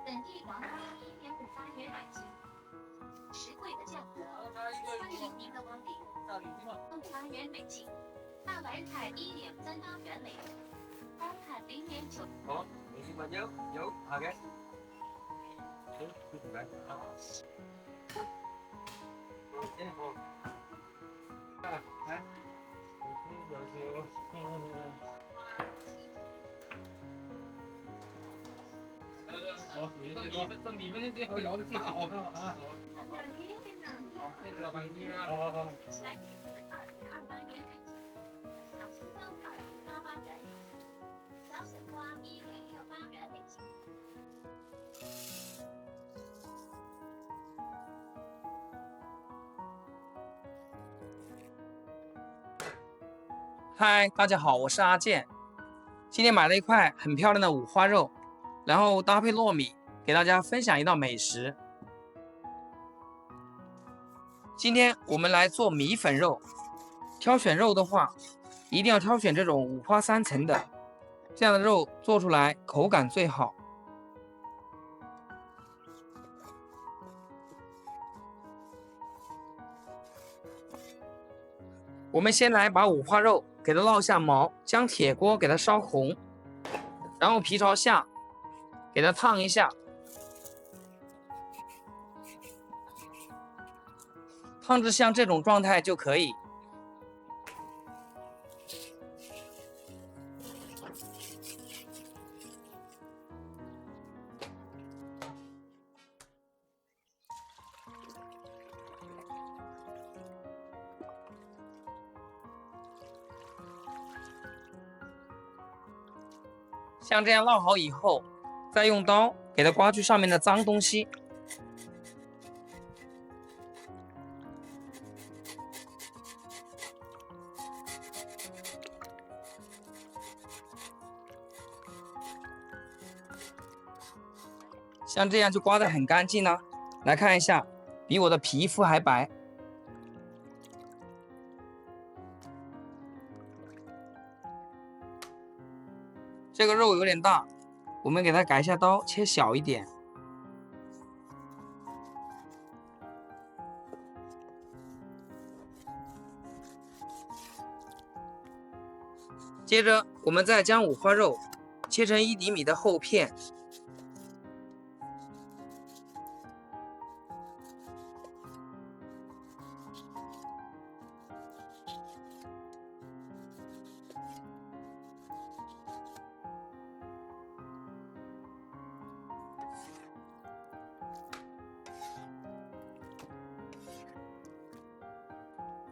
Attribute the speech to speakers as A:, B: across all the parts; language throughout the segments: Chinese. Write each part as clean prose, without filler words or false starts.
A: 本地黄金1.58元每斤，实惠的价格，欢迎您的光临。8元每斤，大白菜1.38元每斤，花菜0.9。
B: 好，你先把油下嘅。你们那边会聊的挺好的啊。好。
A: 小西瓜1.68元每斤。
C: 嗨，大家好，我是阿健。今天买了一块很漂亮的五花肉，然后搭配糯米，给大家分享一道美食。今天我们来做米粉肉。挑选肉的话，一定要挑选这种五花三层的，这样的肉做出来口感最好。我们先来把五花肉给它烙下毛，将铁锅给它烧红，然后皮朝下给它烫一下，烫至像这种状态就可以。像这样烙好以后，再用刀给它刮去上面的脏东西。像这样就刮得很干净了。来看一下，比我的皮肤还白。这个肉有点大，我们给它改一下刀，切小一点。接着，我们再将五花肉切成1厘米的厚片。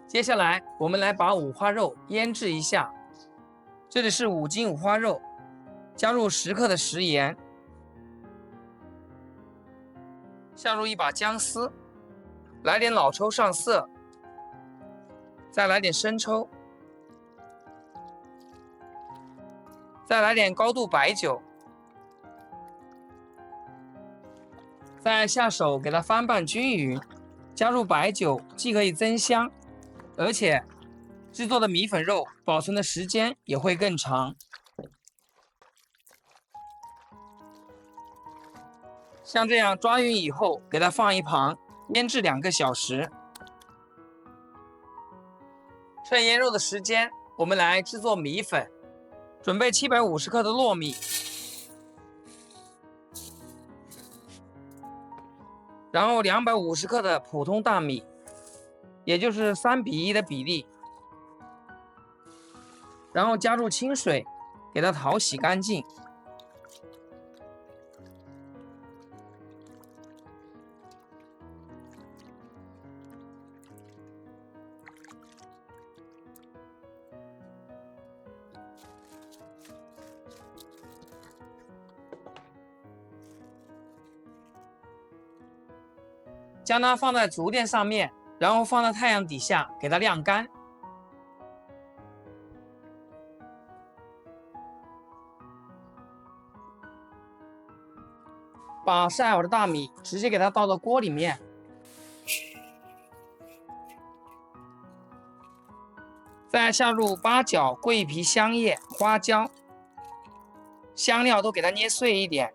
C: 接下来，我们来把五花肉腌制一下。这里是5斤五花肉，加入10克的食盐，下入一把姜丝，来点老抽上色，再来点生抽，再来点高度白酒，再下手给它翻拌均匀，加入白酒既可以增香，而且制作的米粉肉保存的时间也会更长。像这样抓匀以后，给它放一旁，腌制2个小时。趁腌肉的时间，我们来制作米粉。准备750克的糯米，然后250克的普通大米，也就是3:1的比例。然后加入清水，给它淘洗干净。将它放在竹垫上面，然后放在太阳底下，给它晾干。把晒好的大米直接给它倒到锅里面，再下入八角、桂皮、香叶、花椒，香料都给它捏碎一点。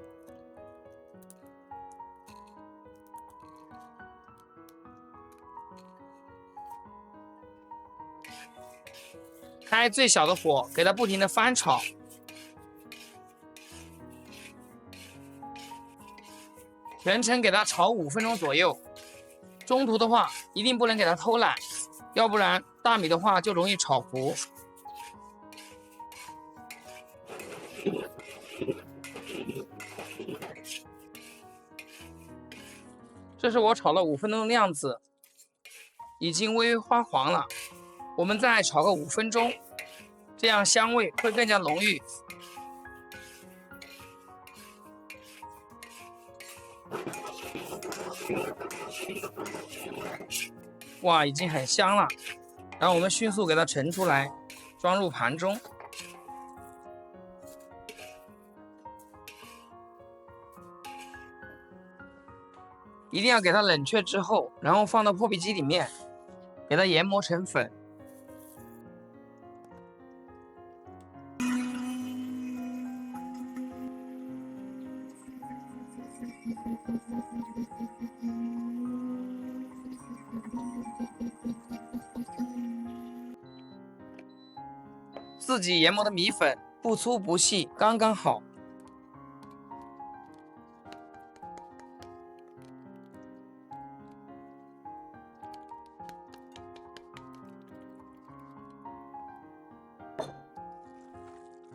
C: 开最小的火，给它不停的翻炒。全程给它炒5分钟左右。中途的话，一定不能给它偷懒，要不然大米的话就容易炒糊。这是我炒了5分钟的样子，已经微微发黄了。我们再炒个5分钟，这样香味会更加浓郁。哇，已经很香了。然后我们迅速给它盛出来，装入盘中。一定要给它冷却之后，然后放到破壁机里面，给它研磨成粉。自己研磨的米粉不粗不细，刚刚好。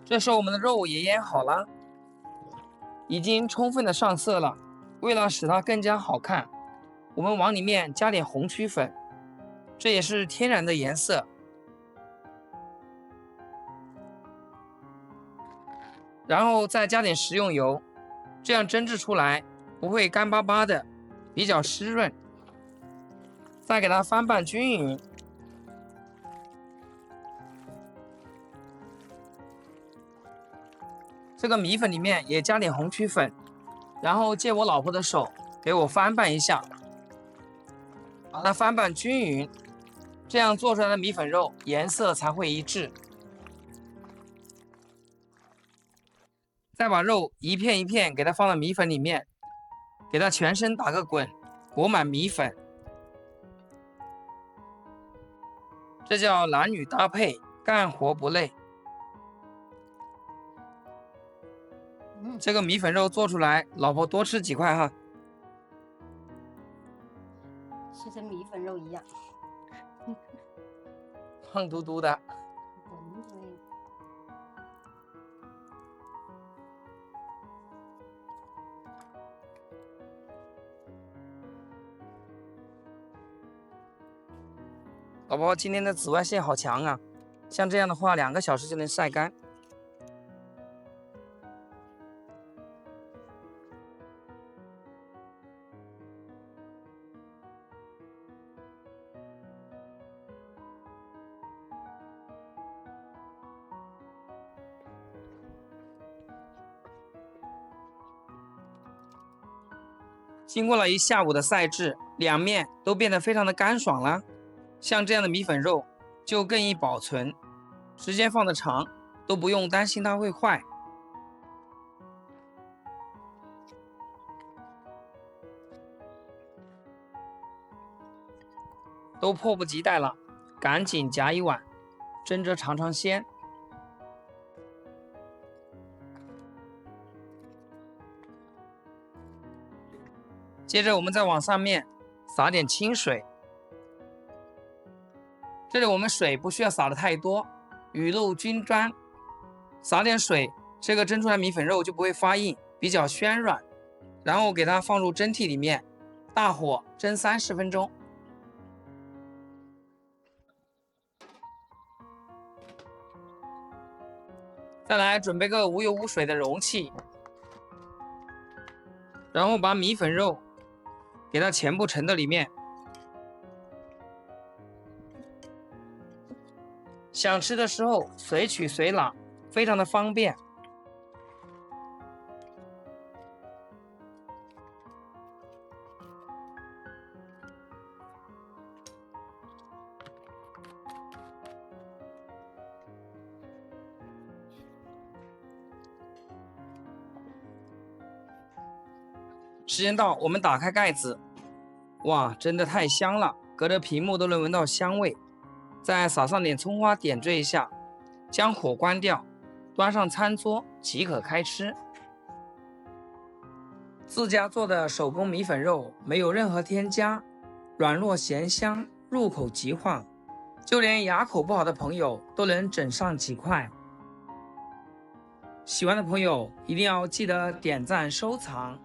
C: 这时候我们的肉也腌好了，已经充分的上色了。为了使它更加好看，我们往里面加点红曲粉，这也是天然的颜色。然后再加点食用油，这样蒸制出来不会干巴巴的，比较湿润。再给它翻拌均匀。这个米粉里面也加点红曲粉，然后借我老婆的手给我翻拌一下，把它翻拌均匀，这样做出来的米粉肉颜色才会一致。再把肉一片一片给它放到米粉里面，给它全身打个滚，裹满米粉。这叫男女搭配，干活不累。这个米粉肉做出来，老婆多吃几块哈。
D: 吃成米粉肉一样，
C: 胖嘟嘟的。老婆，今天的紫外线好强啊！像这样的话，2个小时就能晒干。经过了1下午的晒制，两面都变得非常的干爽了。像这样的米粉肉就更易保存，时间放得长都不用担心它会坏。都迫不及待了，赶紧夹一碗，蒸着尝尝鲜。接着我们再往上面撒点清水，这里我们水不需要撒的太多，雨露均沾，撒点水，这个蒸出来米粉肉就不会发硬，比较暄软。然后给它放入蒸屉里面，大火蒸30分钟。再来准备个无油无水的容器，然后把米粉肉给它全部盛到里面。想吃的时候随取随拿，非常的方便。时间到，我们打开盖子，哇，真的太香了，隔着屏幕都能闻到香味。再撒上点葱花点缀一下，将火关掉，端上餐桌即可开吃。自家做的手工米粉肉，没有任何添加，软糯咸香，入口即化，就连牙口不好的朋友都能整上几块。喜欢的朋友一定要记得点赞收藏。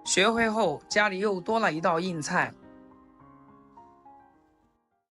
C: 学会后，家里又多了一道硬菜，